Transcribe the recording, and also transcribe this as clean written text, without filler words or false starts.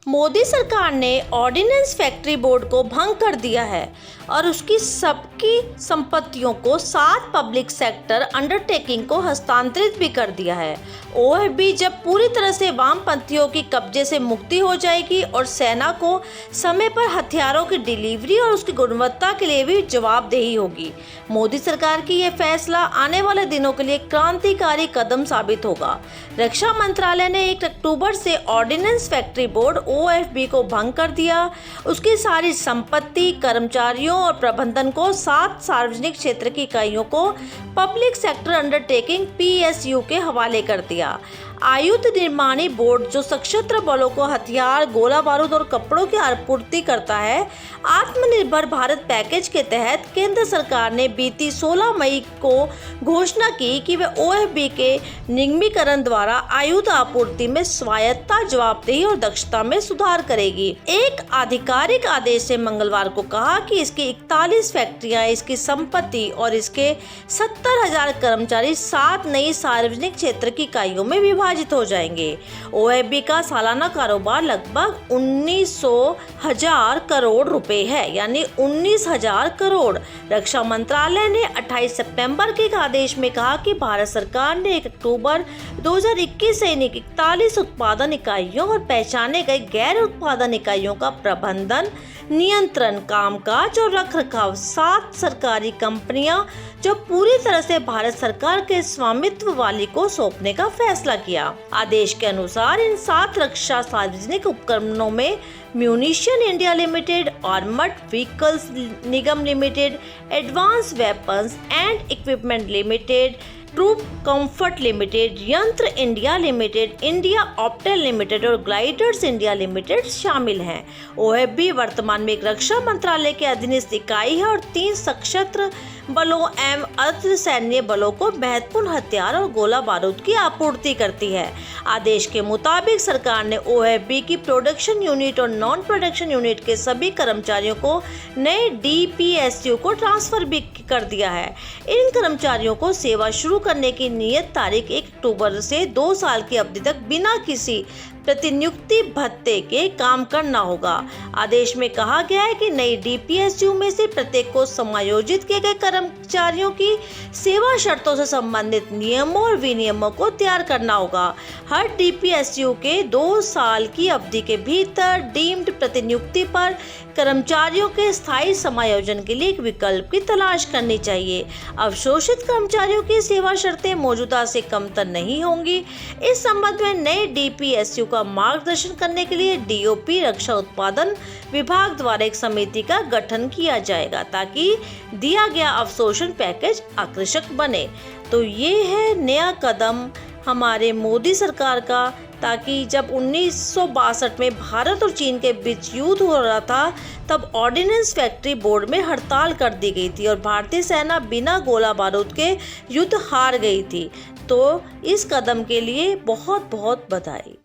मोदी सरकार ने ordnance factory board को भंग कर दिया है और उसकी सबकी संपत्तियों को 7 पब्लिक सेक्टर अंडरटेकिंग को हस्तांतरित भी कर दिया है। ओएफबी जब पूरी तरह से वामपंथियों की कब्जे से मुक्ति हो जाएगी और सेना को समय पर हथियारों की डिलीवरी और उसकी गुणवत्ता के लिए भी जवाबदेही होगी। मोदी सरकार की यह फैसला आने वाले दिनों के लिए क्रांतिकारी कदम साबित होगा। रक्षा मंत्रालय ने 1 अक्टूबर से ऑर्डिनेंस फैक्ट्री बोर्ड ओएफबी को भंग कर दिया। उसकी सारी संपत्ति, कर्मचारियों और प्रबंधन को 7 सार्वजनिक क्षेत्र की इकाइयों को पब्लिक सेक्टर अंडरटेकिंग पीएसयू के हवाले कर दिया। आयुध निर्माणी बोर्ड जो सशस्त्र बलों को हथियार, गोला बारूद और कपड़ों की आपूर्ति करता है, आत्मनिर्भर भारत पैकेज के तहत केंद्र सरकार ने बीती 16 मई को घोषणा की कि वह ओएफबी के निगमीकरण द्वारा आयुध आपूर्ति में स्वायत्तता, जवाबदेही और दक्षता में सुधार करेगी। एक आधिकारिक आदेश से मंगलवार को कहा कि इसकी 41 फैक्ट्रियां, इसकी संपत्ति और इसके 70,000 कर्मचारी 7 नई सार्वजनिक क्षेत्र की इकाइयों में विभाजित हो जाएंगे। ओएफबी का सालाना कारोबार लगभग 19,000 करोड़ रुपए है, यानी 19,000 करोड़। रक्षा मंत्रालय ने 28 सितंबर के एक आदेश में कहा कि भारत सरकार ने 1 अक्टूबर 2021 से इन 41 उत्पादन इकाइयों और पहचाने गए गैर उत्पादन इकाइयों का प्रबंधन, नियंत्रण, कामकाज और रखरखाव 7 सरकारी कंपनियां जो पूरी तरह से भारत सरकार के स्वामित्व वाली को सौंपने का फैसला किया। आदेश के अनुसार इन 7 रक्षा सार्वजनिक उपक्रमों में Munition India Limited, Armoured Vehicles Nigam Limited, Advance Weapons and Equipment Limited, Troop Comfort Limited, Yantra India Limited, India Optel Limited और ग्लाइडर्स इंडिया लिमिटेड शामिल हैं। ओएफबी वर्तमान में एक रक्षा मंत्रालय के अधीनस्थ इकाई है और 3 सशस्त्र बलों एवं अर्धसैन्य बलों को महत्वपूर्ण हथियार और गोला बारूद की आपूर्ति करती है। आदेश के मुताबिक सरकार ने ओएफबी की प्रोडक्शन यूनिट और नॉन प्रोडक्शन यूनिट के सभी कर्मचारियों को नए डीपीएसयू को ट्रांसफर भी कर दिया है। इन कर्मचारियों को सेवा शुरू करने की नियत तारीख 1 अक्टूबर से 2 साल की अवधि तक बिना किसी प्रतिनियुक्ति भत्ते के काम करना होगा। आदेश में कहा गया है कि नई डीपीएसयू में से प्रत्येक को समायोजित किए गए कर्मचारियों की सेवा शर्तों से संबंधित नियमों और विनियमों को तैयार करना होगा। हर डीपीएसयू के 2 साल की अवधि के भीतर डीम्ड प्रतिनियुक्ति पर कर्मचारियों के स्थायी समायोजन के लिए एक विकल्प की तलाश करनी चाहिए। अवशोषित कर्मचारियों की सेवा शर्तें मौजूदा से कमतर नहीं होंगी। इस संबंध में नए डीपीएसयू का मार्गदर्शन करने के लिए डीओपी रक्षा उत्पादन विभाग द्वारा एक समिति का गठन किया जाएगा ताकि दिया गया अवशोषण पैकेज आकर्षक बने। तो ये है नया कदम हमारे मोदी सरकार का, ताकि जब 1962 में भारत और चीन के बीच युद्ध हो रहा था तब ऑर्डिनेंस फैक्ट्री बोर्ड में हड़ताल कर दी गई थी और भारतीय सेना बिना गोला बारूद के युद्ध हार गई थी। तो इस कदम के लिए बहुत बहुत बधाई।